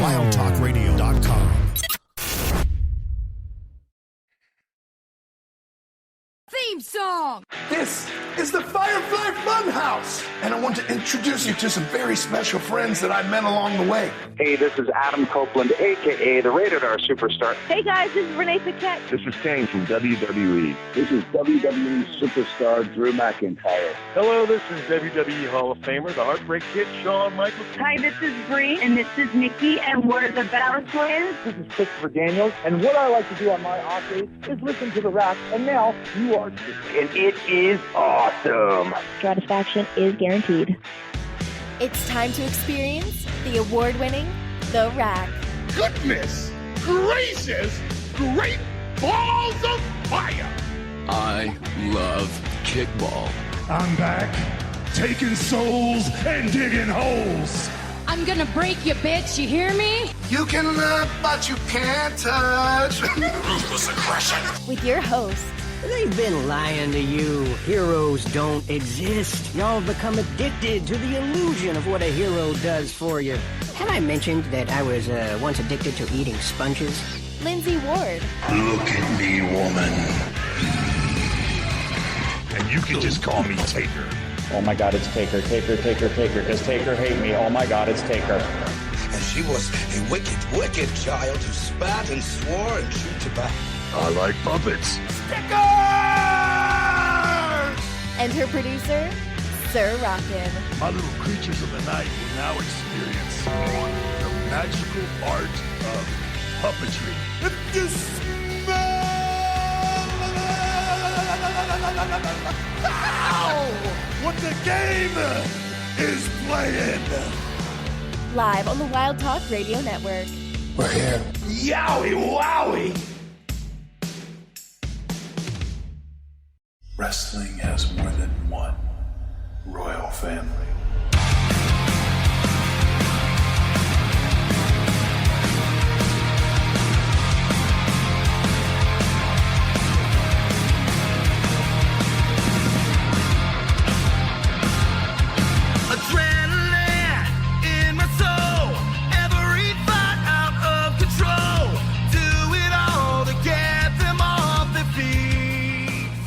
WildTalkRadio.com. Theme song! This is the Firefly Funhouse, and I want to introduce you to some very special friends that I met along the way. Hey, this is Adam Copeland, a.k.a. the Rated R Superstar. Hey guys, this is Renee Paquette. This is Kane from WWE. This is WWE Superstar Drew McIntyre. Hello, this is WWE Hall of Famer, the Heartbreak Kid, Shawn Michaels. Hi, this is Bree, and this is Nikki, and we're the Battle Twins. This is Christopher Daniels, and what I like to do on my off days is listen to The Rack, and now you are too. And it is awesome. Satisfaction is guaranteed. It's time to experience the award-winning The Rack. Goodness gracious, great balls of fire! I love kickball. I'm back, taking souls and digging holes. I'm gonna break you, bitch, you hear me? You can look, but you can't touch. Ruthless aggression. With your host, They've been lying to you. Heroes don't exist. Y'all become addicted to the illusion of what a hero does for you. Have I mentioned that I was once addicted to eating sponges? Lindsey Ward. Look at me, woman. And you can just call me Taker. Oh my god, it's Taker. Does Taker hate me? Oh my god, it's Taker. And she was a wicked, wicked child who spat and swore and chewed tobacco. I like puppets. Stickers! And her producer, Sir Rockin. My little creatures of the night will now experience the magical art of puppetry. If you smell what the game is playing. Live on the Wild Talk Radio Network. We're here. Yowie wowie! Wrestling has more than one royal family. Adrenaline in my soul, every fight out of control. Do it all to get them off their feet.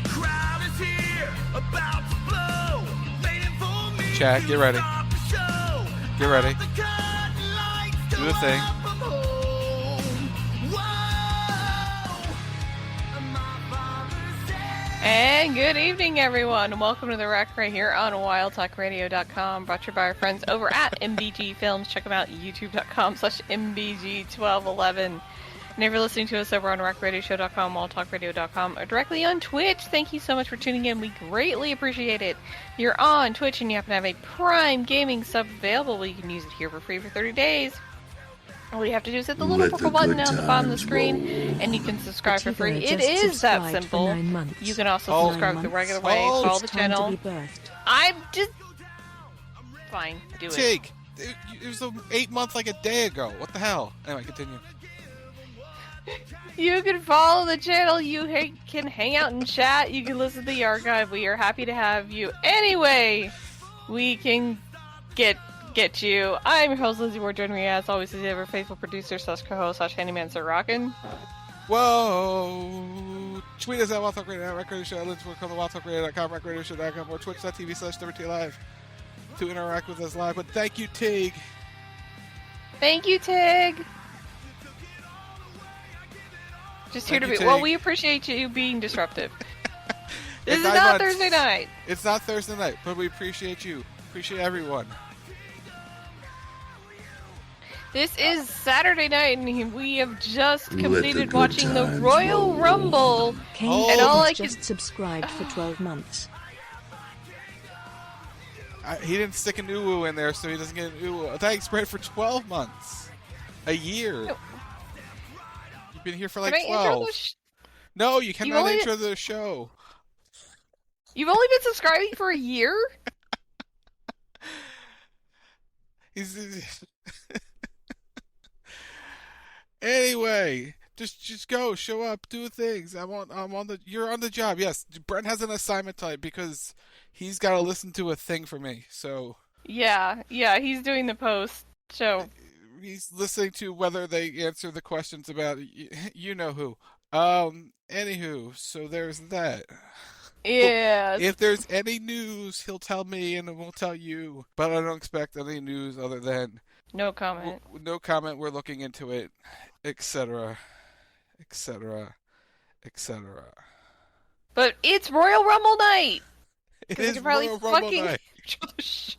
Crowd is here, about to blow, waiting for me. Chat, get ready. Get ready. Do the thing. And good evening, everyone. Welcome to The Wreck right here on WildTalkRadio.com. Brought to you by our friends over at MBG Films. Check them out, youtube.com/MBG1211. And if you're listening to us over on ReckRadioshow.com, WildTalkRadio.com, or directly on Twitch, thank you so much for tuning in. We greatly appreciate it. You're on Twitch and you happen to have a Prime Gaming sub available. Well, you can use it here for free for 30 days. All you have to do is hit the little purple button down at the bottom of the screen, and you can subscribe for free. It is that simple. You can also subscribe the regular way, follow the channel. I'm just... Fine, do it. Tig, it was 8 months like a day ago. What the hell? Anyway, continue. You can follow the channel, you can hang out and chat, you can listen to the archive. We are happy to have you. Anyway, we can get you. I'm your host, Lindsey Ward. Joining me as always is ever faithful producer / co-host / handyman Sir Rockin. Whoa! Tweet us at Wild Talk Radio, Record Radio Show, Lindsey Ward, come to WildTalkRadio.com, RecordRadioShow.com, or Twitch.tv/WT Live to interact with us live. But thank you, Tig. Thank you, Tig. Just here to be. Well, we appreciate you being disruptive. This is not Thursday night. It's not Thursday night, but we appreciate you. Appreciate everyone. This is Saturday night, and we have just completed watching the Royal Rumble. And all I just subscribed for 12 months. He didn't stick an uwu in there, so he doesn't get an uwu. Thanks, Brett, for 12 months. A year. You've been here for like 12. No, you cannot intro the show. You've only been subscribing for a year? Anyway, just go, show up, do things. You're on the job. Yes, Brent has an assignment type because he's got to listen to a thing for me. So yeah, he's doing the post. So he's listening to whether they answer the questions about you know who. Anywho, so there's that. Yeah. If there's any news, he'll tell me and we'll tell you. But I don't expect any news other than no comment. No comment. We're looking into it, etc., etc., etc. But it's Royal Rumble night. It is Royal Rumble night. The show.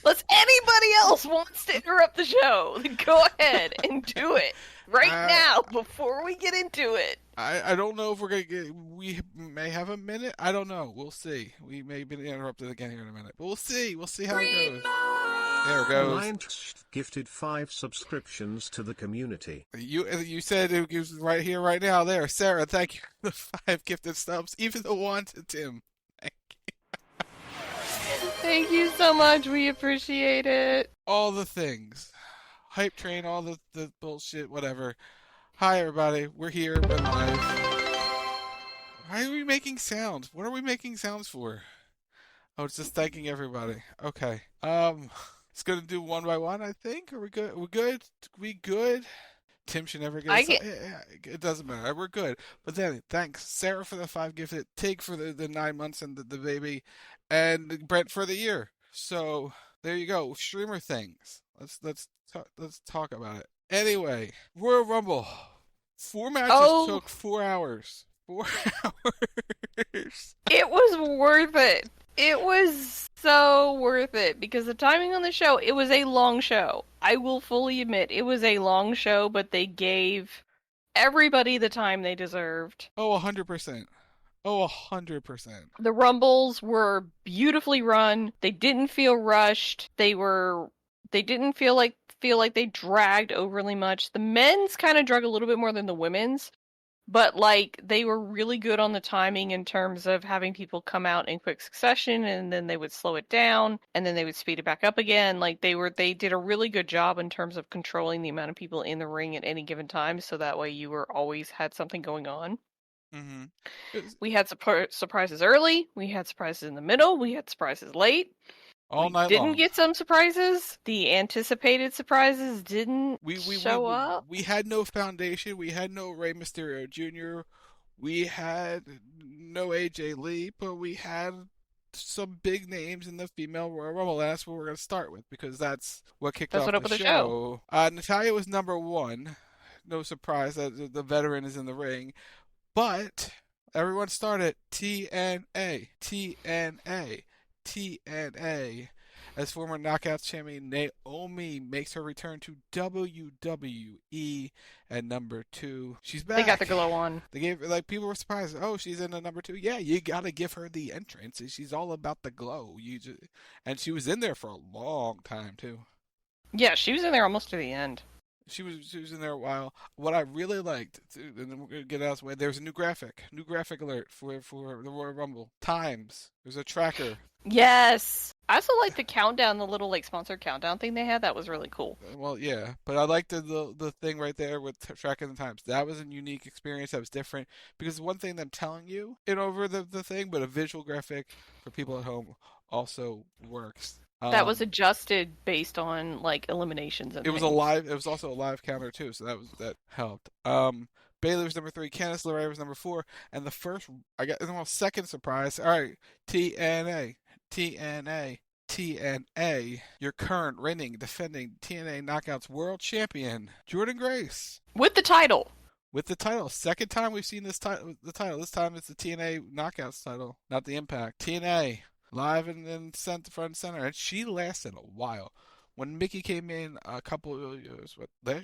Unless anybody else wants to interrupt the show, then go ahead and do it right now before we get into it. I don't know if we're going to get... We may have a minute. I don't know. We'll see. We may be interrupted again here in a minute. But we'll see. We'll see how it goes. There it goes. Alliance gifted 5 subscriptions to the community. You said it was right here, right now. There. Sarah, thank you for the 5 gifted subs. Even the one to Tim. Thank you. Thank you so much. We appreciate it. All the things. Hype train, all the bullshit, whatever. Hi, everybody. We're here. We're live. Why are we making sounds? What are we making sounds for? Oh, it's just thanking everybody. Okay. It's going to do one by one, I think. Are we good? We're good? We good? Tim should never get it doesn't matter. We're good. But then, thanks, Sarah, for the 5 gifted, Tig for the 9 months and the baby, and Brent for the year. So, there you go. Streamer things. Let's talk about it. Anyway, Royal Rumble. 4 matches took 4 hours. 4 hours. It was worth it. It was so worth it because the timing on the show, it was a long show. I will fully admit it was a long show, but they gave everybody the time they deserved. Oh, 100%. Oh, 100%. The Rumbles were beautifully run. They didn't feel rushed. They didn't feel like they dragged overly much. The men's kind of drug a little bit more than the women's, but like they were really good on the timing in terms of having people come out in quick succession and then they would slow it down and then they would speed it back up again. Like they did a really good job in terms of controlling the amount of people in the ring at any given time, so that way you were always had something going on. Mm-hmm. We had surprises early, we had surprises in the middle, we had surprises late. All night long. Didn't get some surprises. The anticipated surprises didn't show up. We had no foundation. We had no Rey Mysterio Jr. We had no AJ Lee, but we had some big names in the female Royal Rumble. That's what we're going to start with because that's what kicked off the show. Natalya was number 1. No surprise that the veteran is in the ring. But everyone started TNA. As former Knockouts champion Naomi makes her return to WWE at number 2. She's back. They got the glow on. They gave people were surprised. Oh, she's in the number 2. Yeah, you gotta give her the entrance. She's all about the glow. And she was in there for a long time too. Yeah, she was in there almost to the end. She was in there a while. What I really liked, and then we're gonna get out of the way. There's a new graphic alert for the Royal Rumble times. There's a tracker. Yes, I also like the countdown, the little sponsored countdown thing they had. That was really cool. Well, yeah, but I liked the thing right there with tracking the times. That was a unique experience. That was different because one thing I'm telling you over the thing, but a visual graphic for people at home also works. That was adjusted based on eliminations and it was things. It was also a live counter too, so that helped. Bayley was number 3, Candice LeRae was number 4, and the second surprise. All right, TNA, your current reigning, defending TNA Knockouts World Champion, Jordynne Grace, with the title. Second time we've seen the title. This time it's the TNA Knockouts title, not the Impact. TNA. Live and then front and center, and she lasted a while. When Mickey came in a couple of years,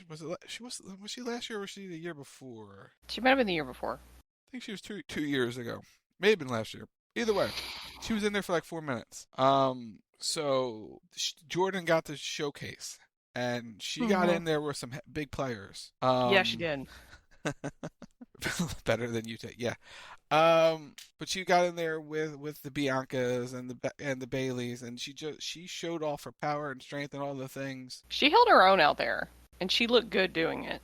was she last year or was she the year before? She might have been the year before. I think she was two years ago. May have been last year. Either way, she was in there for 4 minutes. So Jordan got the showcase, and she got in there with some big players. Yeah, she did. Better than you take, yeah. But she got in there with the Biancas and the Baileys, and she showed off her power and strength and all the things. She held her own out there, and she looked good doing it.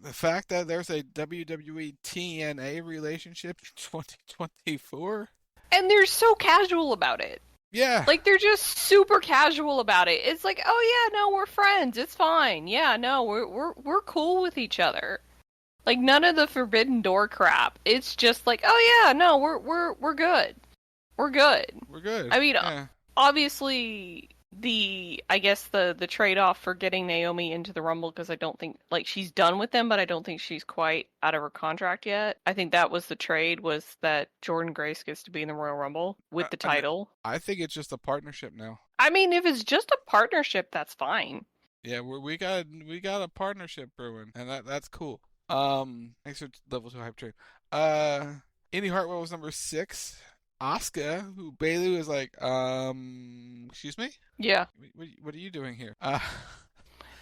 The fact that there's a WWE TNA relationship in 2024, and they're so casual about it. Yeah. Like, they're just super casual about it. It's like, oh yeah, no, we're friends. It's fine. Yeah, no, we're cool with each other. Like, none of the Forbidden Door crap. It's just like, oh yeah, no, we're good. We're good. We're good. I mean, yeah. Obviously, I guess the trade-off for getting Naomi into the Rumble, because I don't think, like, she's done with them, but I don't think she's quite out of her contract yet. I think that was the trade, was that Jordynne Grace gets to be in the Royal Rumble with the title. I think it's just a partnership now. I mean, if it's just a partnership, that's fine. Yeah, we got a partnership brewing, and that's cool. Thanks for level 2 hype train. Indy Hartwell was number 6. Asuka, who Bayley was like, excuse me? Yeah. What are you doing here?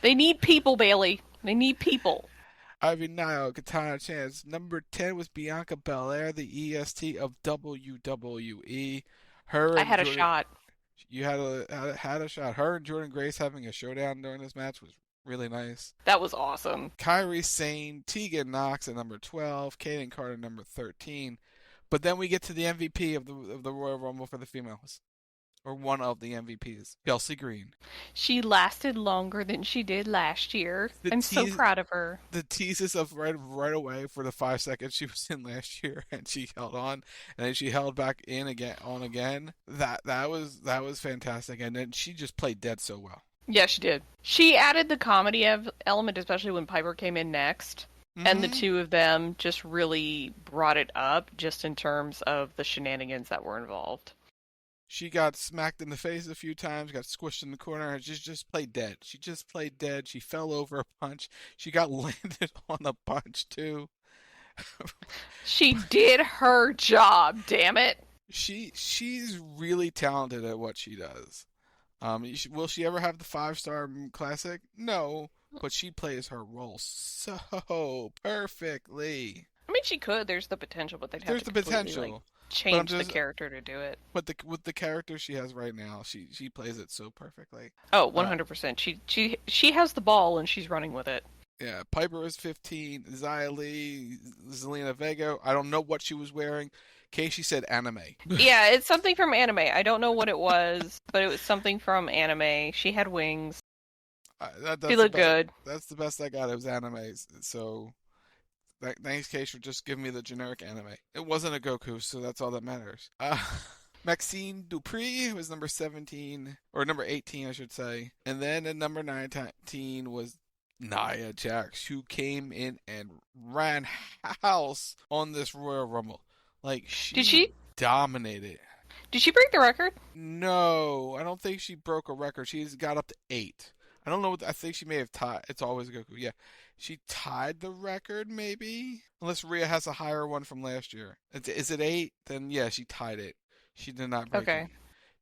They need people, Bayley. They need people. Ivy Nile, Katana Chance. Number 10 was Bianca Belair, the EST of WWE. I had a shot. You had a shot. Her and Jordynne Grace having a showdown during this match was really nice. That was awesome. Kairi Sane, Tegan Knox at number 12, Kaden Carter number 13. But then we get to the MVP of the Royal Rumble for the females. Or one of the MVPs. Chelsea Green. She lasted longer than she did last year. I'm so proud of her. The teases of right away for the 5 seconds she was in last year, and she held on, and then she held back in again. That was fantastic, and then she just played dead so well. Yeah, she did. She added the comedy element, especially when Piper came in next. And the two of them just really brought it up, just in terms of the shenanigans that were involved. She got smacked in the face a few times, got squished in the corner, and just played dead. She just played dead. She fell over a punch. She got landed on a punch, too. She did her job, damn it. She's really talented at what she does. Will she ever have the 5-star classic? No. But she plays her role so perfectly. I mean, she could. There's the potential, but they'd have to completely change the character to do it. But with the character she has right now, she plays it so perfectly. Oh, 100%. She has the ball and she's running with it. Yeah, Piper was 15. Xia Li, Zelina Vega. I don't know what she was wearing. Casey said anime. Yeah, it's something from anime. I don't know what it was, but it was something from anime. She had wings. She looked good. That's the best I got. It was anime. So, thanks, Case, for just giving me the generic anime. It wasn't a Goku, so that's all that matters. Maxine Dupree was number 17, or number 18, I should say. And then at number 19 was Nia Jax, who came in and ran house on this Royal Rumble. Like, Did she dominated. Did she break the record? No, I don't think she broke a record. She's got up to 8. I don't know. I think she may have tied. It's always a Goku. Yeah. She tied the record, maybe? Unless Rhea has a higher one from last year. Is it 8? Then, yeah, she tied it. She did not break it.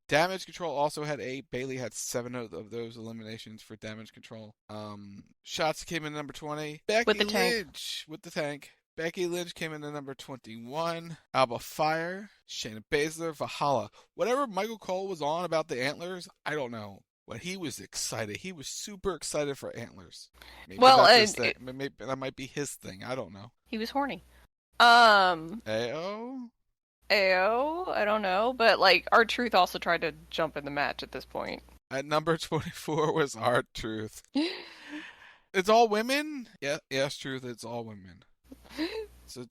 Damage Control also had 8. Bayley had 7 of those eliminations for Damage Control. Shotzi came in number 20. Becky Lynch with the tank. Becky Lynch came in at number 21. Alba Fire. Shayna Baszler. Valhalla. Whatever Michael Cole was on about the antlers, I don't know. But he was excited. He was super excited for antlers. Maybe maybe that might be his thing. I don't know. He was horny. AO? I don't know. But, like, R-Truth also tried to jump in the match at this point. At number 24 was R-Truth. It's all women? Yeah, yes, Truth, it's all women. So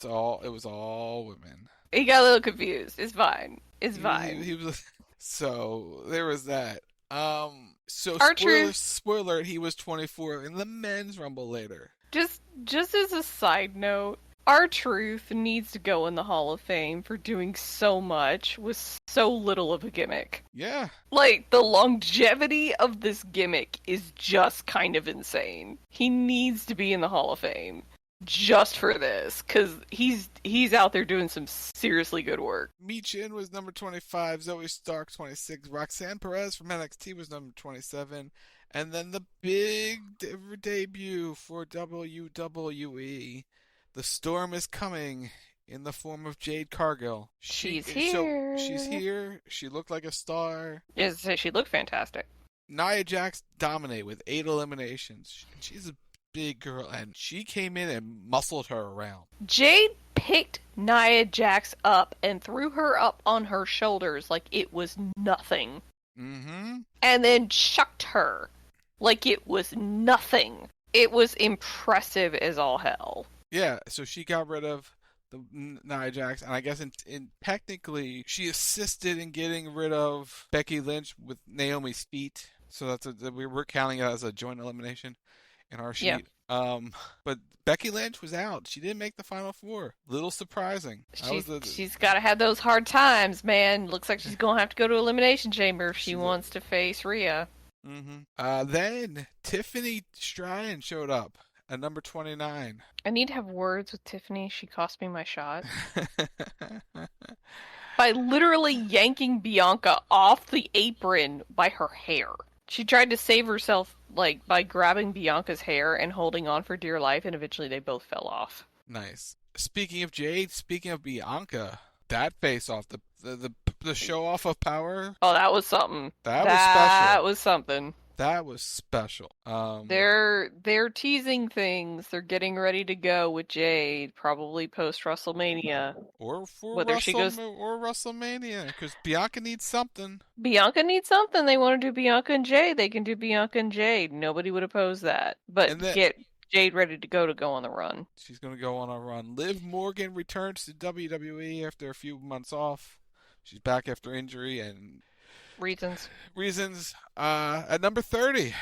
it was all women. He got a little confused. It's fine. It's fine. He was, so there was that. So spoiler, he was 24 in the men's Rumble later. Just as a side note, R-Truth needs to go in the Hall of Fame for doing so much with so little of a gimmick. Yeah. Like, the longevity of this gimmick is just kind of insane. He needs to be in the Hall of Fame. Just for this, because he's out there doing some seriously good work. Michin was number 25, Zoe Stark 26, Roxanne Perez from NXT was number 27, and then the big debut for WWE, The Storm is Coming in the form of Jade Cargill. She's here. She's here. She looked like a star. Yes, she looked fantastic. Nia Jax dominated with 8 eliminations. She's a big girl, and she came in and muscled her around. Jade picked Nia Jax up and threw her up on her shoulders like it was nothing. Mm-hmm. And then chucked her like it was nothing. It was impressive as all hell. Yeah, so she got rid of the Nia Jax, and I guess in technically she assisted in getting rid of Becky Lynch with Naomi's feet. So we're counting it as a joint elimination in our sheet. Yeah. But Becky Lynch was out. She didn't make the Final Four. Little surprising. She's got to have those hard times, man. Looks like she's going to have to go to Elimination Chamber if she wants to face Rhea. Mm-hmm. Then Tiffany Stratton showed up at number 29. I need to have words with Tiffany. She cost me my shot. By literally yanking Bianca off the apron by her hair. She tried to save herself by grabbing Bianca's hair and holding on for dear life, and eventually they both fell off. Nice. Speaking of Jade, speaking of Bianca, that face-off, the show-off of power. Oh, that was something. That was special. That was something. That was special. They're teasing things. They're getting ready to go with Jade, probably post WrestleMania, or WrestleMania, because Bianca needs something. Bianca needs something. They want to do Bianca and Jade. They can do Bianca and Jade. Nobody would oppose that. But get Jade ready to go on the run. She's going to go on a run. Liv Morgan returns to WWE after a few months off. She's back after injury and. Reasons. At number 30.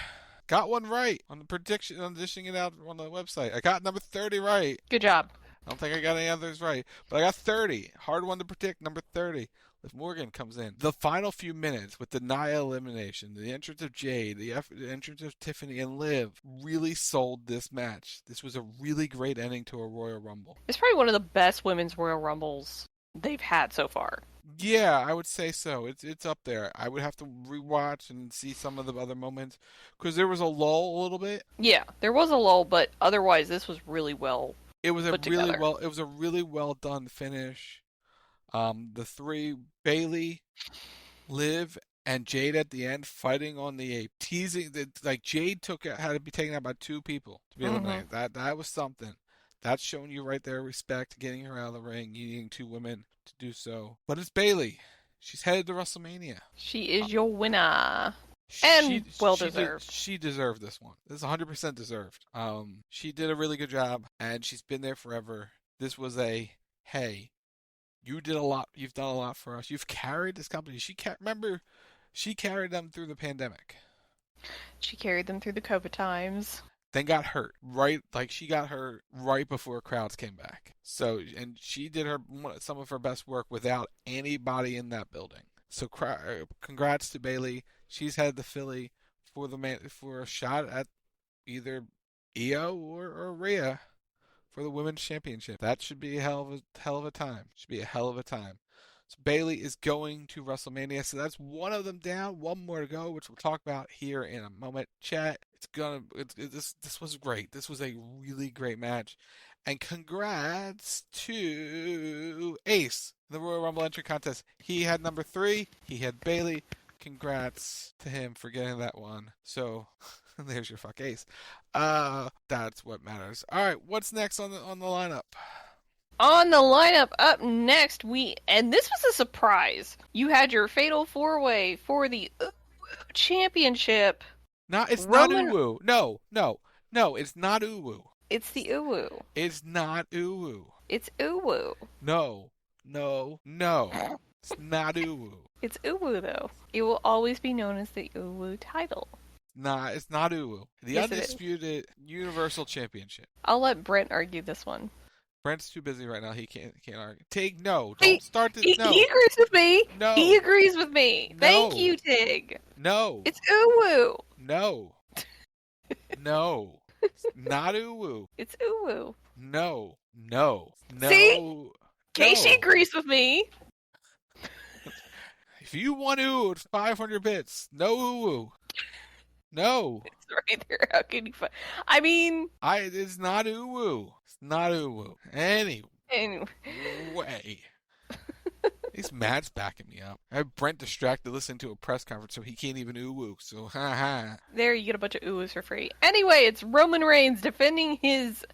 Got one right on the prediction, on dishing it out on the website. I got number 30 right. Good job. I don't think I got any others right, but I got 30. Hard one to predict, number 30. Liv Morgan comes in. The final few minutes with the Nia elimination, the entrance of Jade, the entrance of Tiffany and Liv really sold this match. This was a really great ending to a Royal Rumble. It's probably one of the best women's Royal Rumbles they've had so far. Yeah, I would say so. It's up there. I would have to rewatch and see some of the other moments because there was a lull a little bit. Yeah, there was a lull, but otherwise this was really well. It was a really well done finish. The three, Bayley, Liv, and Jade at the end fighting on the ape, teasing that Jade had to be taken out by two people to be eliminated. That was something. That's showing you right there respect, getting her out of the ring, needing two women to do so. But it's Bayley. She's headed to WrestleMania. She is your winner. And well-deserved. She deserved this one. This is 100% deserved. She did a really good job, and she's been there forever. This was hey, you did a lot. You've done a lot for us. You've carried this company. Remember, she carried them through the pandemic. She carried them through the COVID times. Then got hurt, right? She got hurt right before crowds came back. So, and she did some of her best work without anybody in that building. So, congrats to Bayley. She's headed to Philly for a shot at either Io or Rhea for the Women's Championship. That should be a hell of a time. So Bayley is going to WrestleMania. So that's one of them down. One more to go, which we'll talk about here in a moment. Chat. This was great. This was a really great match. And congrats to Ace, the Royal Rumble entry contest. He had number 3. He had Bayley. Congrats to him for getting that one. So there's your fuck Ace. That's what matters. All right, what's next on the lineup? On the lineup up next, and this was a surprise. You had your Fatal 4-Way for the Championship. It's not Uwu. No, it's not Uwu. It's the Uwu. It's not Uwu. It's Uwu. No. It's not Uwu. It's Uwu, though. It will always be known as the Uwu title. Nah, it's not Uwu. The Undisputed Universal Championship. I'll let Brent argue this one. Brent's too busy right now. He can't argue. Tig, no. Don't start this. No. He agrees with me. No. He agrees with me. No. Thank you, Tig. No. It's Uwu. No. No. It's not Uwu. It's Uwu. No. See? Casey agrees with me. If you want Uwu, it's 500 bits. No Uwu. No. It's right there. How can you find? I mean, it's not Uwu. It's not Uwu. Anyway. These Matt's backing me up. I have Brent distracted listening to a press conference, so he can't even ooh-woo. So, ha. There, you get a bunch of oohs for free. Anyway, it's Roman Reigns defending his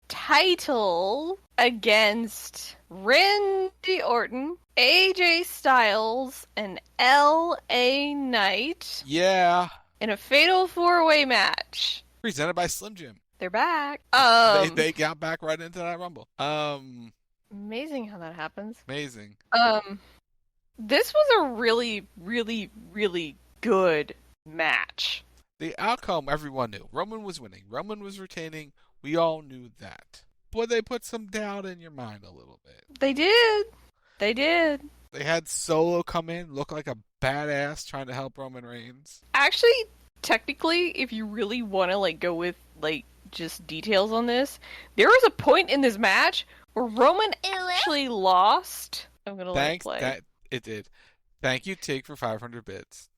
title against Randy Orton, AJ Styles, and LA Knight. Yeah. In a fatal 4-way match. Presented by Slim Jim. They're back. They got back right into that Rumble. Amazing how that happens. Amazing. This was a really, really, really good match. The outcome, everyone knew. Roman was winning. Roman was retaining. We all knew that. But they put some doubt in your mind a little bit. They did. They had Solo come in, look like a badass trying to help Roman Reigns. Actually, technically, if you really want to go with just details on this, there was a point in this match where Roman actually lost. I'm gonna let it play. It did. Thank you, Tig, for 500 bits.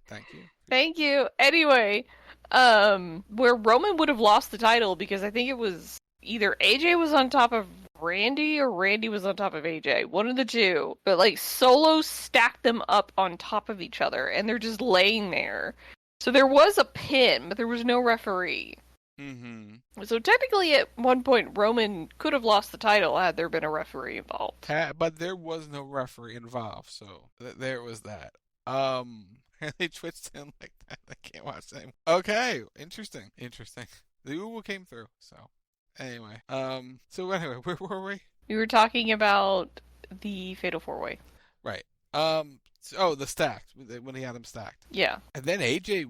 Thank you. Thank you. Anyway, where Roman would have lost the title because I think it was either AJ was on top of Randy or Randy was on top of AJ. One of the two. But Solo stacked them up on top of each other and they're just laying there. So there was a pin, but there was no referee. Mm-hmm. So technically at one point Roman could have lost the title had there been a referee involved. But there was no referee involved, so there was that. And they twitched in like that. I can't watch that anymore. Okay, interesting. The Uwu came through, so... Anyway, where were we? We were talking about the Fatal 4-Way. Right. The stacked, when he had them stacked. Yeah. And then AJ,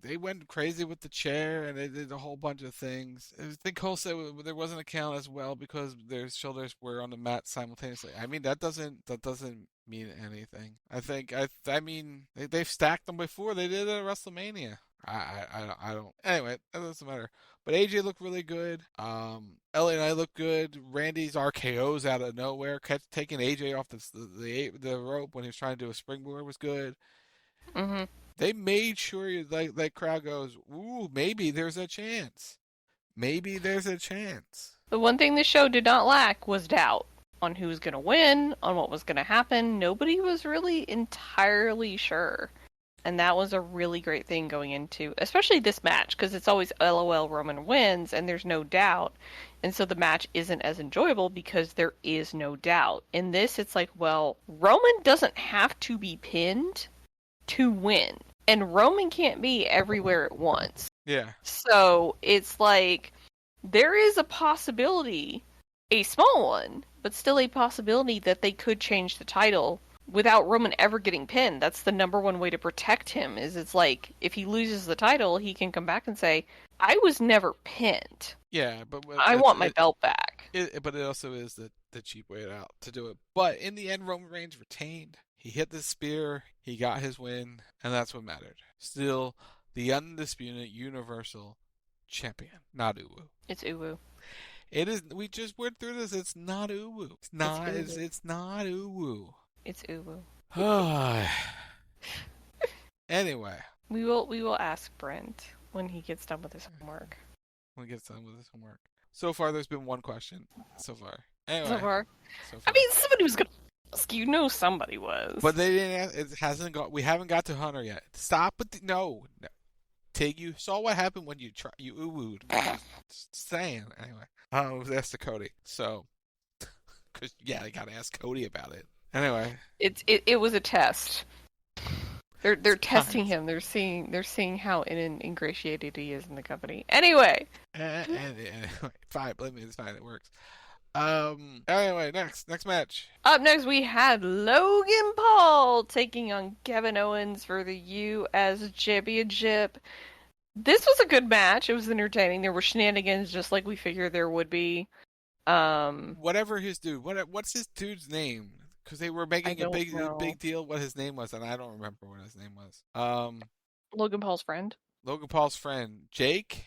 they went crazy with the chair, and they did a whole bunch of things. I think Cole said there wasn't a count as well because their shoulders were on the mat simultaneously. I mean, that doesn't mean anything. I mean, they've stacked them before. They did it at WrestleMania. I don't. Anyway, that doesn't matter. But AJ looked really good. LA and I looked good. Randy's RKO's out of nowhere, taking AJ off the rope when he was trying to do a springboard was good. Mm-hmm. They made sure that crowd goes, ooh, maybe there's a chance. Maybe there's a chance. The one thing the show did not lack was doubt on who was going to win, on what was going to happen. Nobody was really entirely sure. And that was a really great thing going into, especially this match, because it's always LOL Roman wins, and there's no doubt. And so the match isn't as enjoyable because there is no doubt. In this, it's Roman doesn't have to be pinned to win. And Roman can't be everywhere at once. Yeah. So it's there is a possibility, a small one, but still a possibility that they could change the title without Roman ever getting pinned. That's the number one way to protect him, is if he loses the title, he can come back and say, I was never pinned. Yeah, but I want my belt back. But it also is the cheap way out to do it. But in the end, Roman Reigns retained. He hit the spear, he got his win, and that's what mattered. Still, the undisputed Universal Champion. Not Uwu. It's Uwu. It is. We just went through this. It's not Uwu. It's not Uwu. It's Uwu. Anyway. We will ask Brent when he gets done with his homework. So far, there's been one question. So far. Anyway. So far. I mean, somebody was going to ask. You know somebody was. But they didn't. It hasn't got. We haven't got to Hunter yet. Stop with no. Tig, you saw what happened when you uwooed. Just saying. Anyway. It was asked to Cody. So. Because, they got to ask Cody about it. Anyway, it was a test. They're testing him. They're seeing how ingratiated he is in the company. Anyway, fine. Believe me, it's fine. It works. Anyway, next match. Up next, we had Logan Paul taking on Kevin Owens for the U.S. Championship. This was a good match. It was entertaining. There were shenanigans, just like we figured there would be. Whatever his dude. What's his dude's name? Because they were making a big deal what his name was, and I don't remember what his name was. Logan Paul's friend. Logan Paul's friend. Jake?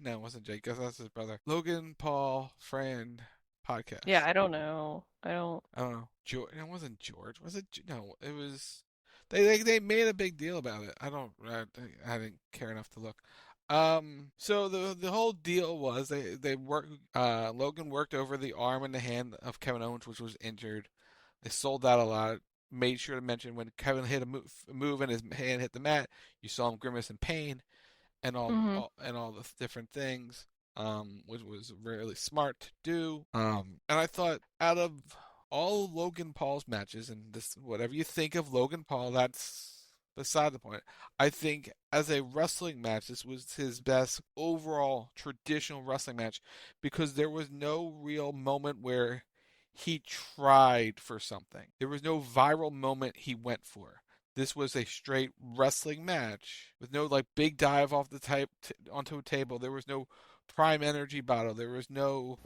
No, it wasn't Jake. That's his brother. Logan Paul friend podcast. Yeah, I don't know. I don't know. It wasn't George. Was it? No, it was... They made a big deal about it. I didn't care enough to look. So the whole deal was they worked. Logan worked over the arm and the hand of Kevin Owens, which was injured. They sold that a lot. Made sure to mention when Kevin hit a move and his hand hit the mat, you saw him grimace in pain and all the different things, which was really smart to do. And I thought out of all Logan Paul's matches, and this, whatever you think of Logan Paul, that's beside the point. I think as a wrestling match, this was his best overall traditional wrestling match because there was no real moment where he tried for something. There was no viral moment he went for. This was a straight wrestling match with no like big dive off the type onto a table. There was no prime energy bottle. There was none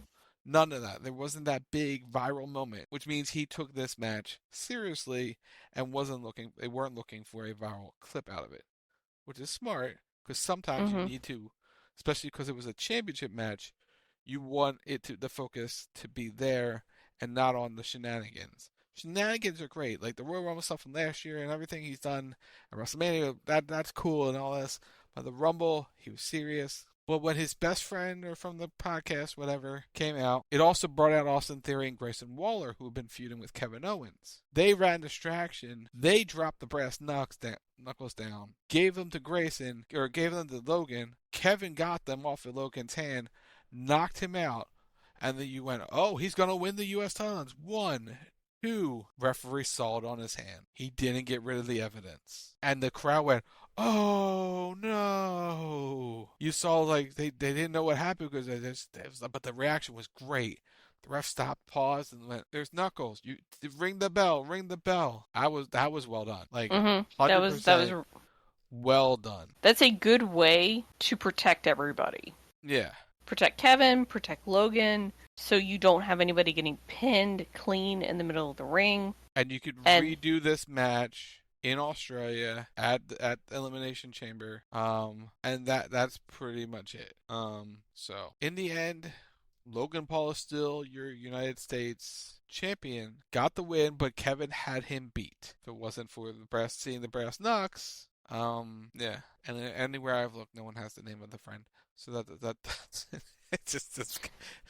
of that. There wasn't that big viral moment, which means he took this match seriously and they weren't looking for a viral clip out of it, which is smart because sometimes you need to, especially because it was a championship match, you want the focus to be there and not on the shenanigans. Shenanigans are great, like the Royal Rumble stuff from last year and everything he's done at WrestleMania. That's cool and all this. But the Rumble, he was serious. But when his best friend or from the podcast, whatever, came out, it also brought out Austin Theory and Grayson Waller, who had been feuding with Kevin Owens. They ran distraction. They dropped the brass knuckles down, gave them to Grayson, or gave them to Logan. Kevin got them off of Logan's hand, knocked him out, and then you went, oh, he's going to win the U.S. titles. 1, 2. Referee saw it on his hand. He didn't get rid of the evidence. And the crowd went, oh no! You saw like they didn't know what happened because but the reaction was great. The ref stopped, paused, and went, "There's knuckles. You ring the bell, ring the bell." That was well done. Like 100% that was well done. That's a good way to protect everybody. Yeah. Protect Kevin, protect Logan, so you don't have anybody getting pinned clean in the middle of the ring. And you could redo this match in Australia at Elimination Chamber, and that's pretty much it. So in the end, Logan Paul is still your United States champion. Got the win, but Kevin had him beat. If it wasn't for seeing the brass knucks, yeah. And anywhere I've looked, no one has the name of the friend. So that's it's just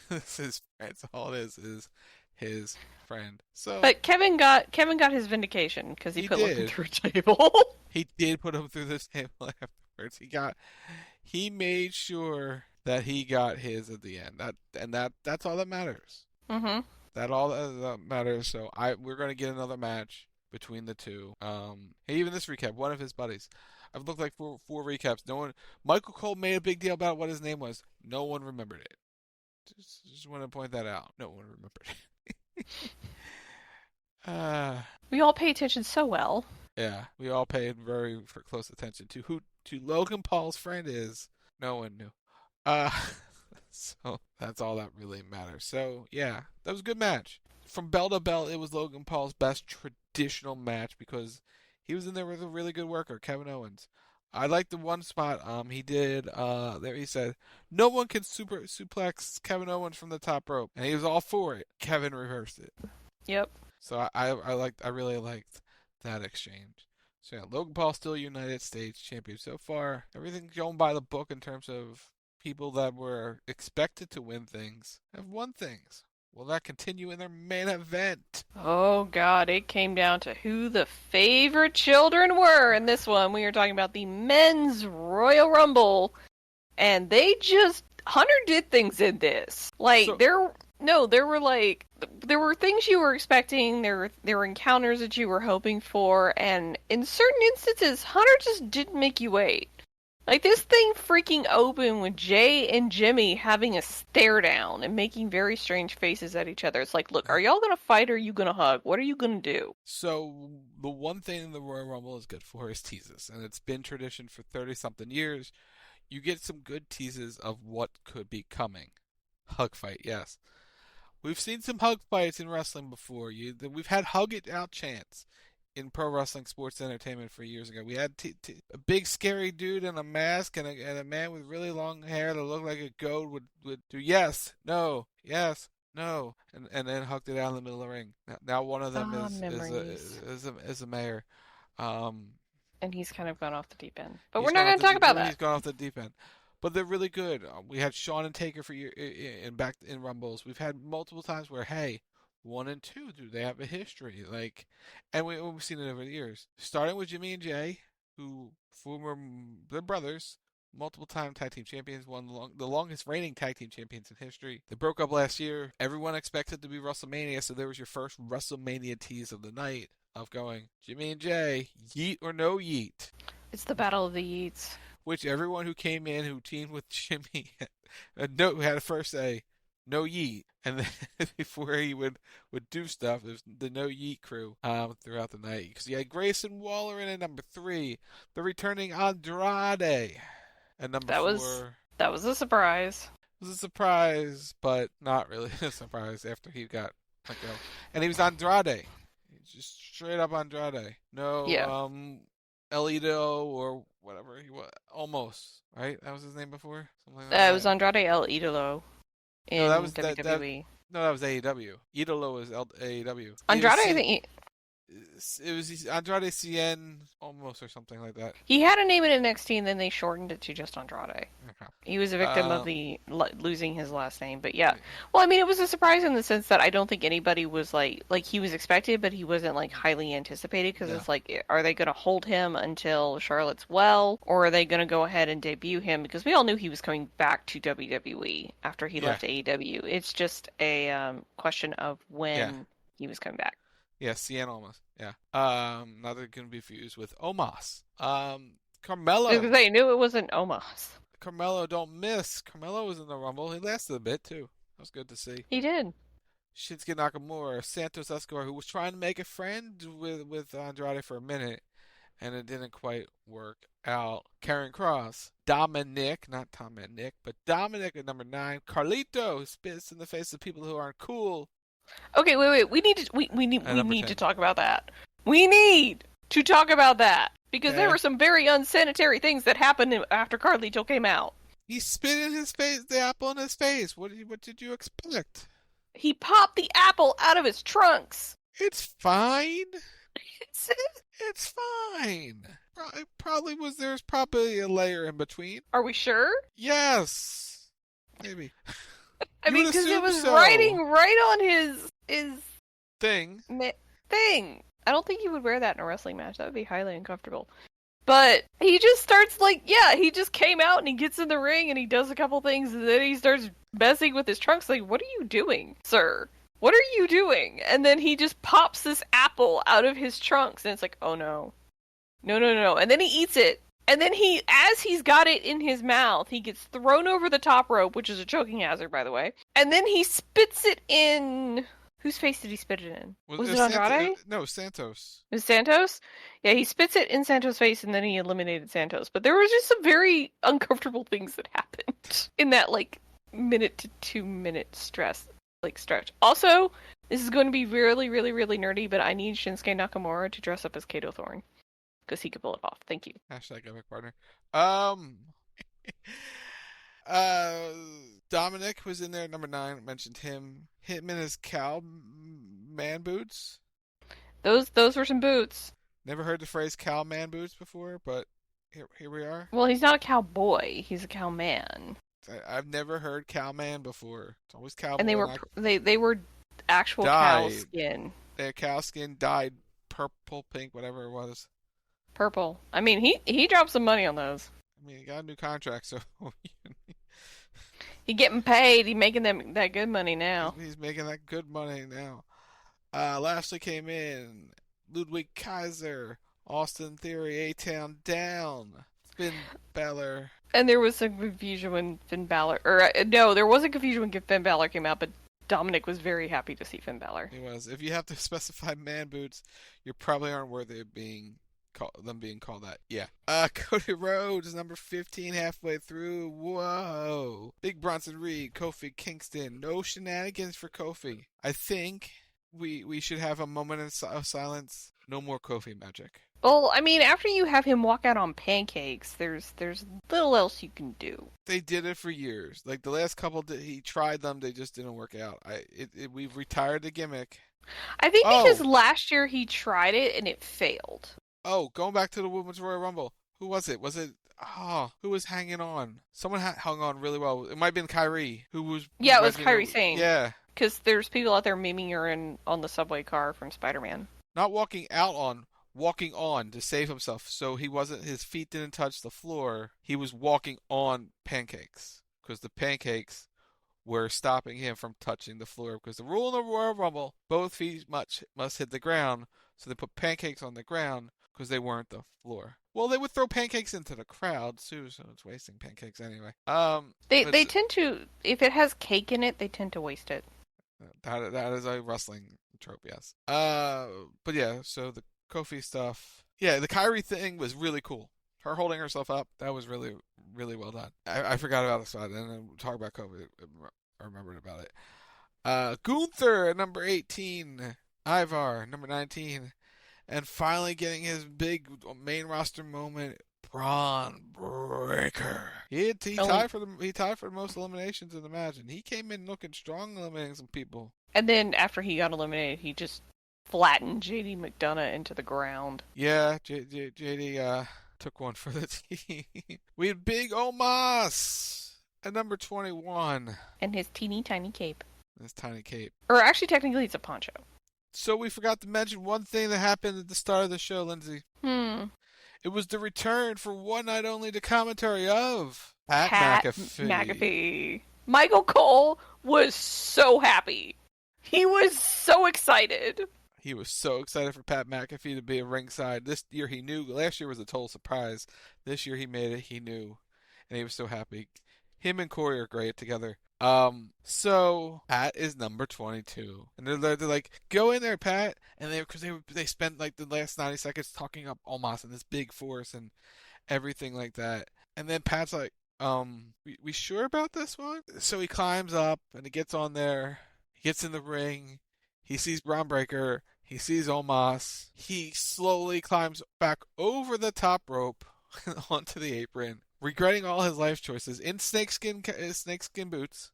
this is that's all it is his friend. So, but Kevin got his vindication because he put Logan through a table. He did put him through this table afterwards. He made sure that he got his at the end. That's all that matters. Mm-hmm. That all that matters. So we're gonna get another match between the two. Hey, even this recap, one of his buddies. I've looked like four recaps. Michael Cole made a big deal about what his name was. No one remembered it. Just want to point that out. No one remembered it. We all pay attention so well. Yeah, we all paid very close attention to who Logan Paul's friend is. No one knew. So that's all that really matters. So yeah, that was a good match. From bell to bell, it was Logan Paul's best traditional match because he was in there with a really good worker, Kevin Owens. I like the one spot he did there. He said no one can suplex Kevin Owens from the top rope, and he was all for it. Kevin reversed it. Yep. So I really liked that exchange. So yeah, Logan Paul still United States champion so far. Everything's going by the book in terms of people that were expected to win things have won things. Will that continue in their main event? Oh, God. It came down to who the favorite children were in this one. We were talking about the men's Royal Rumble. And Hunter did things in this. Like, there were things you were expecting. There were encounters that you were hoping for. And in certain instances, Hunter just didn't make you wait. Like, this thing freaking opened with Jay and Jimmy having a stare down and making very strange faces at each other. It's like, look, are y'all going to fight or are you going to hug? What are you going to do? So, the one thing the Royal Rumble is good for is teases. And it's been tradition for 30-something years. You get some good teases of what could be coming. Hug fight, yes. We've seen some hug fights in wrestling before. We've had hug it out chants in pro wrestling sports entertainment for years ago. We had a big scary dude in a mask and a man with really long hair that looked like a goat would do yes, no, and then hugged it out in the middle of the ring. Now one of them is a mayor. And he's kind of gone off the deep end. But we're not going to talk about that. He's gone off the deep end. But they're really good. We had Shawn and Taker back in Rumbles. We've had multiple times where, hey, 1 and 2? Do they have a history? Like, and we've seen it over the years. Starting with Jimmy and Jay, who they're brothers, multiple-time tag team champions, won the longest reigning tag team champions in history. They broke up last year. Everyone expected to be WrestleMania, so there was your first WrestleMania tease of the night of going, Jimmy and Jay, yeet or no yeet. It's the battle of the yeets. Which everyone who came in who teamed with Jimmy had to first say, no yeet. And then before he would do stuff, it was the no yeet crew throughout the night. Because you had Grayson Waller in at number 3, the returning Andrade at number 4. That was a surprise. It was a surprise, but not really a surprise after he got let go. And he was Andrade. Just straight up Andrade. No El Idolo or whatever he was. Almost, right? That was his name before? Something like that. It was Andrade El Idolo in WWE. No, that was AEW. Idolo was AEW. Andrade, I think it was Andrade Cien almost or something like that. He had a name in NXT and then they shortened it to just Andrade. Okay. He was a victim of the losing his last name, but yeah. Well, I mean, it was a surprise in the sense that I don't think anybody was like he was expected, but he wasn't like highly anticipated because it's like, are they going to hold him until Charlotte's well, or are they going to go ahead and debut him? Because we all knew he was coming back to WWE after he left AEW. It's just a question of when he was coming back. Yeah, Cien almost. Yeah. Now they're going to be fused with Omos. Carmelo. Because they knew it wasn't Omos. Carmelo don't miss. Carmelo was in the Rumble. He lasted a bit, too. That was good to see. He did. Shinsuke Nakamura, Santos Escobar, who was trying to make a friend with Andrade for a minute, and it didn't quite work out. Karrion Kross. Dominic, not Tom and Nick, but Dominic at number 9. Carlito, who spits in the face of people who aren't cool. Okay, wait. We need to talk about that. We need to talk about that because there were some very unsanitary things that happened after Carlito came out. He spit in his face, the apple in his face. What did you expect? He popped the apple out of his trunks. It's fine. It's fine. There's probably a layer in between. Are we sure? Yes. Maybe. I mean, because it was writing right on his thing. I don't think he would wear that in a wrestling match. That would be highly uncomfortable. But he just starts he just came out and he gets in the ring and he does a couple things and then he starts messing with his trunks. Like, what are you doing, sir? What are you doing? And then he just pops this apple out of his trunks and it's like, oh no. No. And then he eats it. And then as he's got it in his mouth, he gets thrown over the top rope, which is a choking hazard, by the way. And then he spits it in... Whose face did he spit it in? Was it Andrade? No, Santos. It was Santos? Yeah, he spits it in Santos' face, and then he eliminated Santos. But there was just some very uncomfortable things that happened in that, minute to 2 minute stretch. Also, this is going to be really, really, really nerdy, but I need Shinsuke Nakamura to dress up as Kato Thorne. Because he could pull it off. Thank you. Hashtag epic partner. Dominic was in there at number 9. Mentioned him. Hitman as cow man boots. Those were some boots. Never heard the phrase cow man boots before, but here we are. Well, he's not a cowboy. He's a cow man. I've never heard cow man before. It's always cowboy. And they were actual cow skin. Their cow skin dyed purple, pink, whatever it was. Purple. I mean, he dropped some money on those. I mean, he got a new contract, so... He getting paid. He making that good money now. He's making that good money now. Lashley came in. Ludwig Kaiser. Austin Theory. A-Town Down. Finn Balor. And there was some confusion when Finn Balor... no, there wasn't confusion when Finn Balor came out, but Dominic was very happy to see Finn Balor. He was. If you have to specify man boots, you probably aren't worthy of being called that. Yeah. Cody Rhodes, number 15, halfway through. Whoa. Big Bronson Reed, Kofi Kingston. No shenanigans for Kofi. I think we should have a moment of silence. No more Kofi magic. Well, I mean, after you have him walk out on pancakes, there's little else you can do. They did it for years. Like the last couple, he tried them. They just didn't work out. We've retired the gimmick. I think because last year he tried it and it failed. Oh, going back to the Women's Royal Rumble. Who was it? Was it who was hanging on? Someone hung on really well. It might have been Kyrie, who was... Yeah, it was Kyrie Sane. Yeah. Because there's people out there memeing her on the subway car from Spider-Man. Not walking on to save himself. So his feet didn't touch the floor. He was walking on pancakes. Because the pancakes were stopping him from touching the floor. Because the rule in the Royal Rumble, both feet must hit the ground. So they put pancakes on the ground because they weren't the floor. Well, they would throw pancakes into the crowd too, so it's wasting pancakes anyway. They tend to, if it has cake in it, they tend to waste it. That is a wrestling trope, yes. But yeah, so the Kofi stuff. Yeah, the Kyrie thing was really cool. Her holding herself up, that was really, really well done. I forgot about this one, and then talk about Kofi. I remembered about it. Gunther at number 18. Ivar, number 19. And finally getting his big main roster moment, Braun Breaker. He tied for the most eliminations in the match, and he came in looking strong, eliminating some people. And then after he got eliminated, he just flattened JD McDonough into the ground. Yeah, JD took one for the team. We had Big Omos at number 21. And his teeny tiny cape. His tiny cape. Or actually, technically, it's a poncho. So we forgot to mention one thing that happened at the start of the show, Lindsay. It was the return for one night only to commentary of Pat McAfee. Michael Cole was so happy. He was so excited. He was so excited for Pat McAfee to be at ringside. This year he knew. Last year was a total surprise. This year he made it. He knew. And he was so happy. Him and Corey are great together. So Pat is number 22, and they're like, go in there, Pat, and they spent like the last 90 seconds talking up Omos and this big force and everything like that, and then Pat's like, we sure about this one? So he climbs up and he gets on there, he gets in the ring, he sees Braun Breaker, he sees Omos, he slowly climbs back over the top rope onto the apron, regretting all his life choices in snakeskin boots.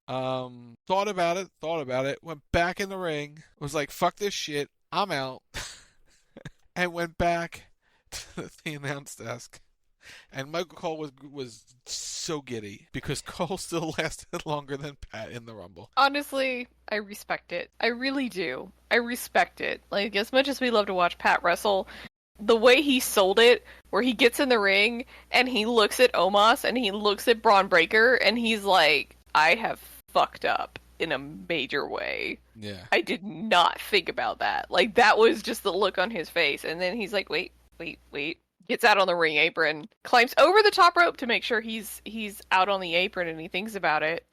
Thought about it, went back in the ring, was like, fuck this shit, I'm out, and went back to the announce desk. And Michael Cole was so giddy because Cole still lasted longer than Pat in the Rumble. Honestly, I respect it. I really do. I respect it. Like, as much as we love to watch Pat wrestle, the way he sold it, where he gets in the ring and he looks at Omos and he looks at Braun Breaker and he's like, I have fucked up in a major way. Yeah. I did not think about that. Like, that was just the look on his face. And then he's like, wait. Gets out on the ring apron, climbs over the top rope to make sure he's out on the apron, and he thinks about it.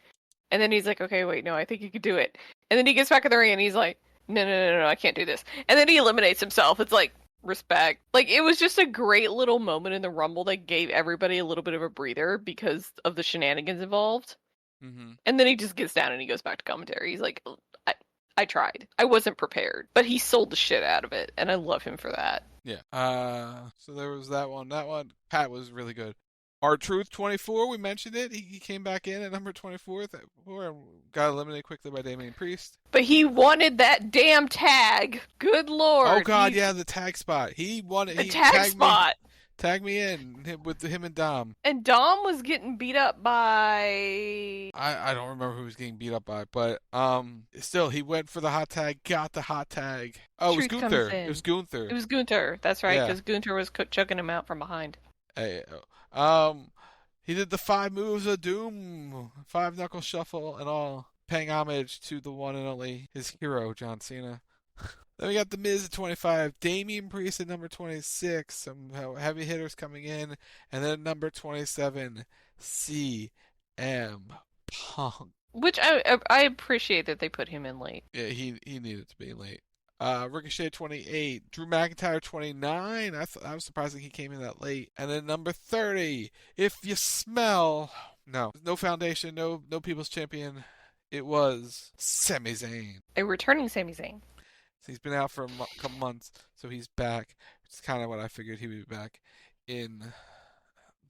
And then he's like, okay, wait, no, I think you could do it. And then he gets back in the ring and he's like, no, I can't do this. And then he eliminates himself. It's like, respect. Like, it was just a great little moment in the Rumble that gave everybody a little bit of a breather because of the shenanigans involved. Mm-hmm. And then he just gets down and he goes back to commentary. He's like, I tried. I wasn't prepared. But he sold the shit out of it, and I love him for that. Yeah. So there was that one. That one, Pat was really good. R-Truth 24, we mentioned it. He came back in at number 24 and got eliminated quickly by Damian Priest. But he wanted that damn tag. Good lord. Oh god, yeah, the tag spot. He wanted the tag spot. Tag me in with him and Dom. And Dom was getting beat up by... I don't remember who he was getting beat up by, but still, he went for the hot tag, got the hot tag. Oh, it was Gunther. It was Gunther. That's right, because Gunther was choking him out from behind. Hey, he did the 5 moves of doom, 5 knuckle shuffle and all, paying homage to the one and only his hero, John Cena. Then we got The Miz at 25, Damian Priest at number 26, some heavy hitters coming in, and then number 27, CM Punk. Which I appreciate that they put him in late. Yeah, he needed to be late. Ricochet 28, Drew McIntyre 29. I was surprised that he came in that late. And then number 30, If You Smell. No foundation, no People's Champion. It was Sami Zayn. A returning Sami Zayn. He's been out for a couple months, so he's back. It's kind of what I figured he would be back in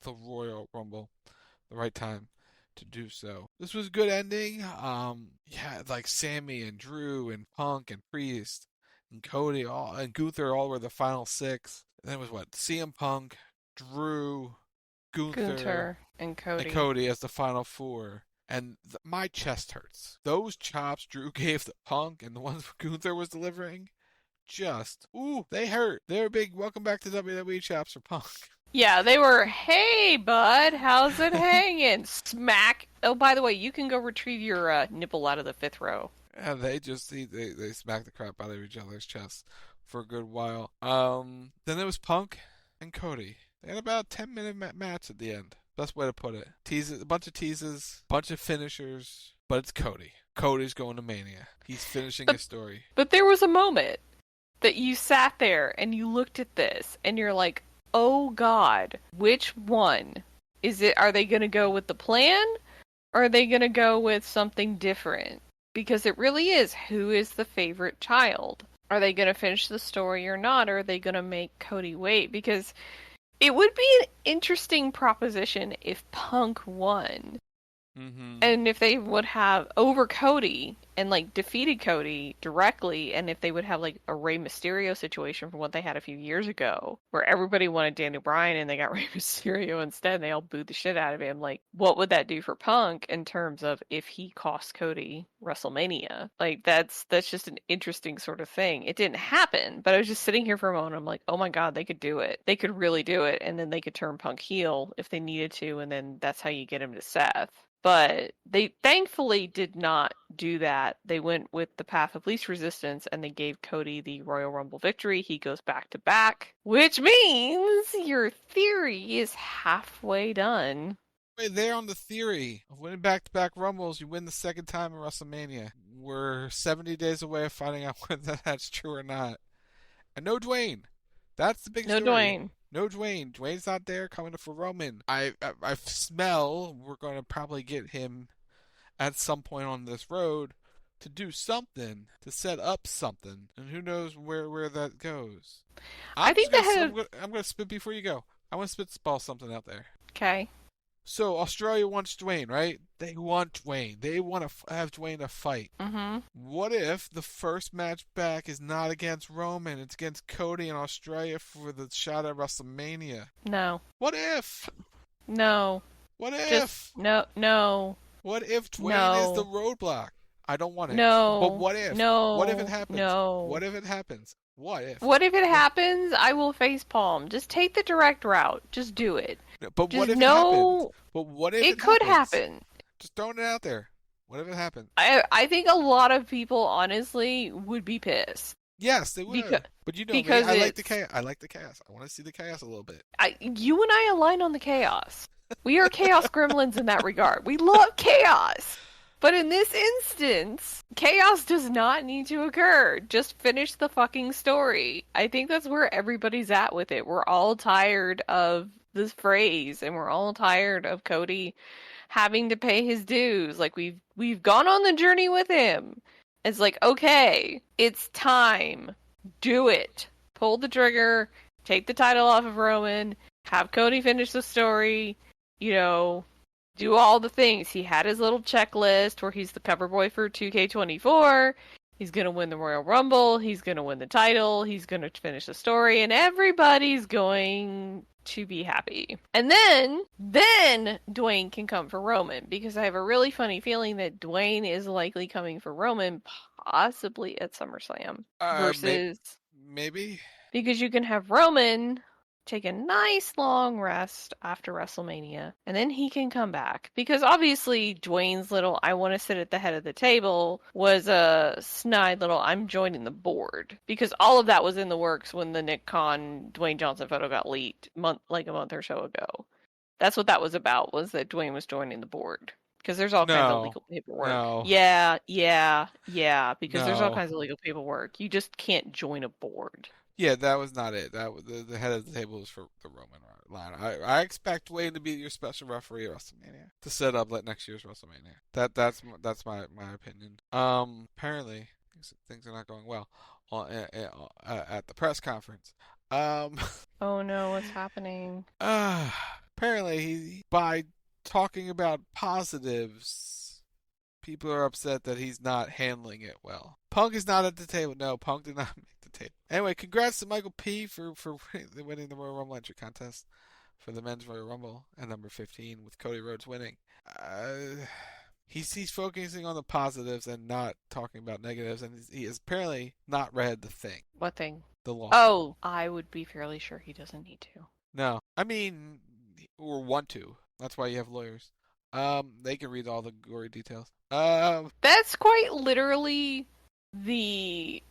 the Royal Rumble. The right time to do so. This was a good ending. Like Sammy and Drew and Punk and Priest and Cody and Gunther all were the final 6. And then it was CM Punk, Drew, Gunther and Cody as the final four. And my chest hurts. Those chops Drew gave the Punk and the ones Gunther was delivering, they hurt. They're big welcome back to WWE chops for Punk. Yeah, they were, hey, bud, how's it hanging? Smack. Oh, by the way, you can go retrieve your nipple out of the fifth row. And they smack the crap out of each other's chests for a good while. Then there was Punk and Cody. They had about a 10-minute match at the end. Best way to put it. Teases, a bunch of teases, bunch of finishers, but it's Cody. Cody's going to Mania. He's finishing his story. But there was a moment that you sat there and you looked at this and you're like, oh God, which one is it? Are they going to go with the plan or are they going to go with something different? Because it really is, who is the favorite child? Are they going to finish the story or not? Or are they going to make Cody wait? Because it would be an interesting proposition if Punk won. Mm-hmm. And if they would have over Cody and like defeated Cody directly, and if they would have like a Rey Mysterio situation from what they had a few years ago, where everybody wanted Daniel Bryan and they got Rey Mysterio instead, and they all booed the shit out of him. Like, what would that do for Punk in terms of if he cost Cody WrestleMania? Like, that's just an interesting sort of thing. It didn't happen, but I was just sitting here for a moment. I'm like, oh my God, they could do it. They could really do it, and then they could turn Punk heel if they needed to, and then that's how you get him to Seth. But they thankfully did not do that. They went with the path of least resistance, and they gave Cody the Royal Rumble victory. He goes back to back, which means your theory is halfway done. Wait, there on the theory of winning back-to-back Rumbles, you win the second time in WrestleMania. We're 70 days away of finding out whether that's true or not. And no Dwayne. That's the big story. No Dwayne. No Dwayne. Dwayne's not there coming for Roman. I smell we're going to probably get him at some point on this road to do something, to set up something. And who knows where that goes. I'm going to spit before you go. I want to spitball something out there. Okay. So Australia wants Dwayne, right? They want Dwayne. They want to have Dwayne to fight. Mm-hmm. What if the first match back is not against Roman? It's against Cody in Australia for the shot at WrestleMania. No. What if? No. What if? No. What if Dwayne is the roadblock? I don't want it. No. But what if? No. What if it happens? No. What if it happens? What if? What if it happens? I will facepalm. Just take the direct route. Just do it. But just what if it happens? But what if it could happens? happen? Just throwing it out there. What if it happens? I think a lot of people, honestly, would be pissed. Yes, they would. But you know me, I like the chaos. I like the chaos. I want to see the chaos a little bit. You and I align on the chaos. We are chaos gremlins in that regard. We love chaos. But in this instance, chaos does not need to occur. Just finish the fucking story. I think that's where everybody's at with it. We're all tired of this phrase, and we're all tired of Cody having to pay his dues. Like, we've gone on the journey with him. It's like, okay, it's time. Do it. Pull the trigger. Take the title off of Roman. Have Cody finish the story. You know, do all the things. He had his little checklist where he's the cover boy for 2K24. He's going to win the Royal Rumble. He's going to win the title. He's going to finish the story. And everybody's going to be happy. And then Dwayne can come for Roman, because I have a really funny feeling that Dwayne is likely coming for Roman, possibly at SummerSlam. Versus... Maybe? Because you can have Roman take a nice long rest after WrestleMania, and then he can come back. Because obviously Dwayne's little I want to sit at the head of the table was a snide little I'm joining the board. Because all of that was in the works when the Nick Khan Dwayne Johnson photo got leaked a month or so ago. That's what that was about, was that Dwayne was joining the board. Because there's all kinds of legal paperwork. No. Yeah. Because there's all kinds of legal paperwork. You just can't join a board. Yeah, that was not it. That was the head of the table was for the Roman line. I expect Dwayne to be your special referee at WrestleMania to set up next year's WrestleMania. That's my opinion. Apparently things are not going well at the press conference. Oh no, what's happening? Apparently by talking about positives, people are upset that he's not handling it well. Punk is not at the table. No, Punk did not make the table. Anyway, congrats to Michael P. for winning the Royal Rumble entry contest. for the Men's Royal Rumble at number 15 with Cody Rhodes winning. He's focusing on the positives and not talking about negatives, and he has apparently not read the thing. What thing? The law. Oh, I would be fairly sure he doesn't need to. No. I mean, or want to. That's why you have lawyers. They can read all the gory details. That's quite literally the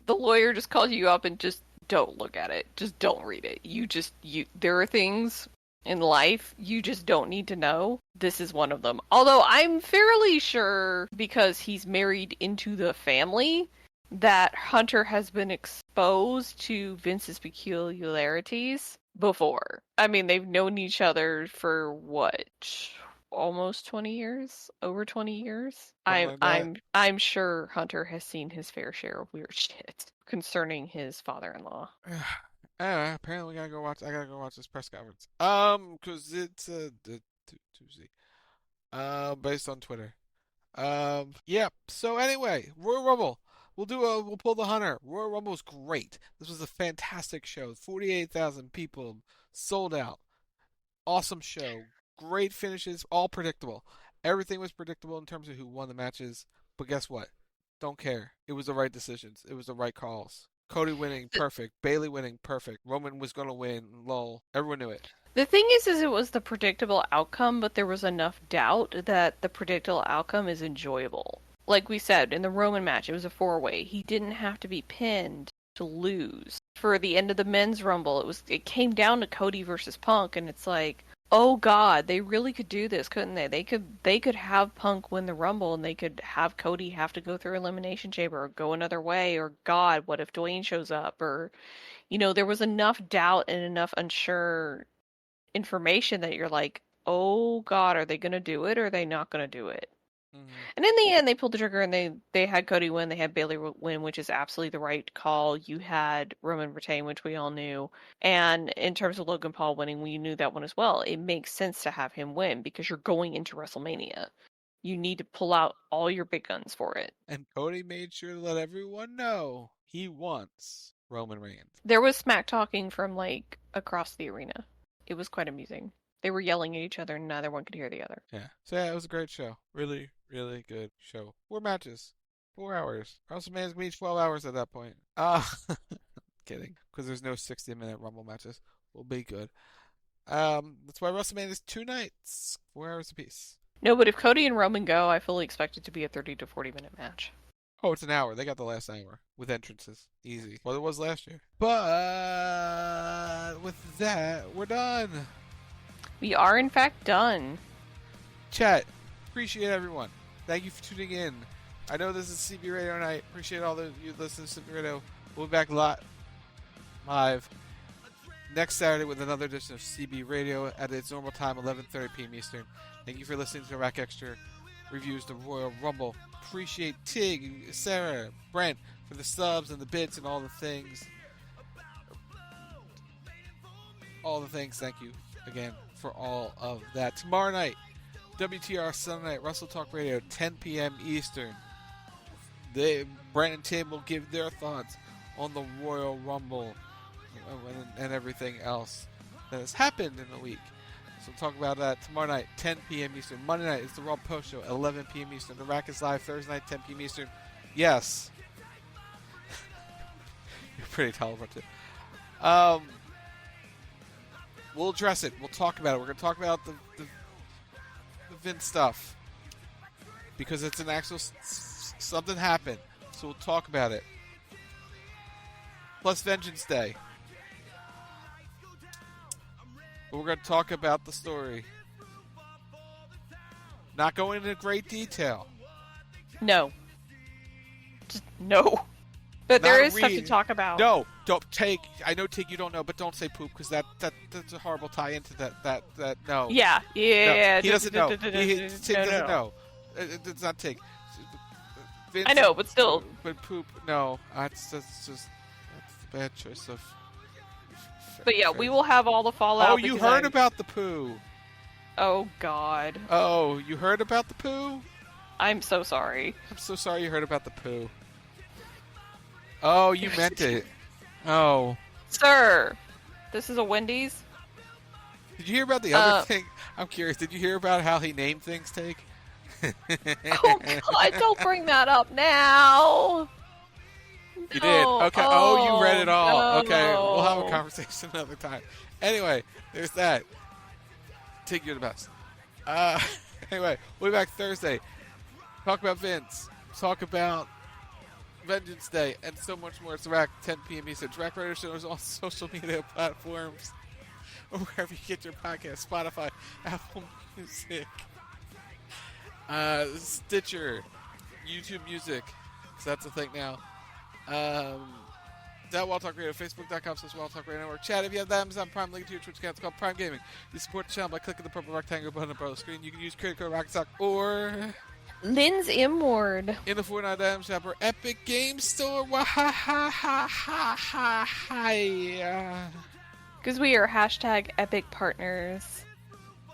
lawyer just calls you up and just don't look at it. Just don't read it. There are things in life you just don't need to know. This is one of them. Although I'm fairly sure, because he's married into the family, that Hunter has been exposed to Vince's peculiarities before. I mean, they've known each other for what? Almost 20 years? Over 20 years? I'm sure Hunter has seen his fair share of weird shit concerning his father-in-law. Apparently I gotta go watch this press conference. Cause it's Tuesday. Based on Twitter. Yeah. So anyway, Royal Rumble. We'll pull the Hunter. Royal Rumble was great. This was a fantastic show. 48,000 people, sold out. Awesome show. Great finishes, all predictable. Everything was predictable in terms of who won the matches. But guess what? Don't care. It was the right decisions. It was the right calls. Cody winning, perfect. Bayley winning, perfect. Roman was going to win, lol. Everyone knew it. The thing is it was the predictable outcome, but there was enough doubt that the predictable outcome is enjoyable. Like we said, in the Roman match, it was a 4-way. He didn't have to be pinned to lose. For the end of the Men's Rumble, it came down to Cody versus Punk, and it's like, oh God, they really could do this, couldn't they? They could have Punk win the Rumble, and they could have Cody have to go through Elimination Chamber or go another way, or God, what if Dwayne shows up? Or, there was enough doubt and enough unsure information that you're like, oh God, are they going to do it or are they not going to do it? Mm-hmm. And in the end, they pulled the trigger and they had Cody win, they had Bayley win, which is absolutely the right call. You had Roman retain, which we all knew. And in terms of Logan Paul winning, we knew that one as well. It makes sense to have him win because you're going into WrestleMania. You need to pull out all your big guns for it. And Cody made sure to let everyone know he wants Roman Reigns. There was smack talking from across the arena. It was quite amusing. They were yelling at each other and neither one could hear the other. Yeah. So yeah, it was a great show. Really, really good show. 4 matches. 4 hours. WrestleMania's gonna be 12 hours at that point. Kidding. Because there's no 60-minute Rumble matches. We'll be good. That's why WrestleMania is 2 nights. 4 hours apiece. No, but if Cody and Roman go, I fully expect it to be a 30 to 40-minute match. Oh, it's an hour. They got the last hour with entrances. Easy. Well, it was last year. But with that, we're done. We are, in fact, done. Chat, appreciate everyone. Thank you for tuning in. I know this is CB Radio night. Appreciate all of you listening to CB Radio. We'll be back live next Saturday with another edition of CB Radio at its normal time, 11:30 p.m. Eastern. Thank you for listening to Rack Extra Reviews the Royal Rumble. Appreciate Tig, Sarah, Brent for the subs and the bits and all the things. All the things. Thank you again for all of that. Tomorrow night, WTR Sunday Night Wrestle Talk Radio, 10 p.m. Eastern. Brent and Tim will give their thoughts on the Royal Rumble and everything else that has happened in the week. So we'll talk about that tomorrow night, 10 p.m. Eastern. Monday night is the Raw Post Show at 11 p.m. Eastern. The Rack is live Thursday night, 10 p.m. Eastern. Yes. You're pretty tolerant too. We'll address it. We'll talk about it. We're going to talk about the Vince stuff because it's an actual something happened. So we'll talk about it. Plus Vengeance Day. But we're going to talk about the story. Not going into great detail. No. Just no. But there is stuff to talk about. No, don't take. I know, Tig, you don't know, but don't say poop because that's a horrible tie into that. No. Yeah. No. He doesn't know. Tig doesn't know. It's not Tig. I know, but still. But poop, no. That's a bad choice of. But yeah, we will have all the fallout. Oh, you heard about the poo. Oh God. Oh, you heard about the poo? I'm so sorry. I'm so sorry you heard about the poo. Oh, you meant it. Oh. Sir, this is a Wendy's? Did you hear about the other thing? I'm curious. Did you hear about how he named things, Take? Oh, God, don't bring that up now. You did? Okay. Oh, you read it all. No. Okay. We'll have a conversation another time. Anyway, there's that. Take, you're the best. Anyway, we'll be back Thursday. Talk about Vince. Talk about Vengeance Day and so much more. It's The Rack, 10 p.m. Eastern. Rack Radio Show is on social media platforms or wherever you get your podcast. Spotify, Apple Music, Stitcher, YouTube Music. So that's a thing now. That Wild Talk Radio, Facebook.com/Wild Talk Radio Network. Chat, if you have the Amazon Prime link to your Twitch account, it's called Prime Gaming. You support the channel by clicking the purple rectangle button above the screen. You can use credit code Rocketstock or Lindsey Ward in the Fortnite item shop or Epic Game Store. Because we are hashtag epic partners.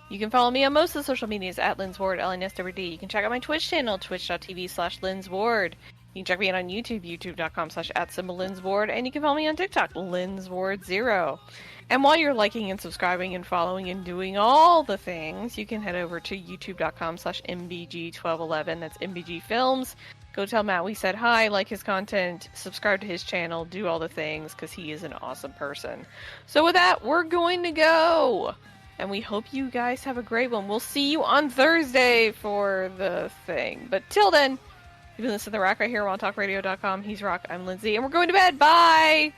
You can follow me on most of the social medias at Lindsey Ward, LNSWD. You can check out my Twitch channel, twitch.tv/Lindsey Ward. You can check me out on YouTube, youtube.com/@Lindsey, and you can follow me on TikTok, LindsWard0. And while you're liking and subscribing and following and doing all the things, you can head over to youtube.com/MBG1211. That's MBG Films. Go tell Matt we said hi, like his content, subscribe to his channel, do all the things, because he is an awesome person. So with that, we're going to go. And we hope you guys have a great one. We'll see you on Thursday for the thing. But till then, you've been listening to The Rock right here on TalkRadio.com. He's Rock, I'm Lindsay, and we're going to bed. Bye!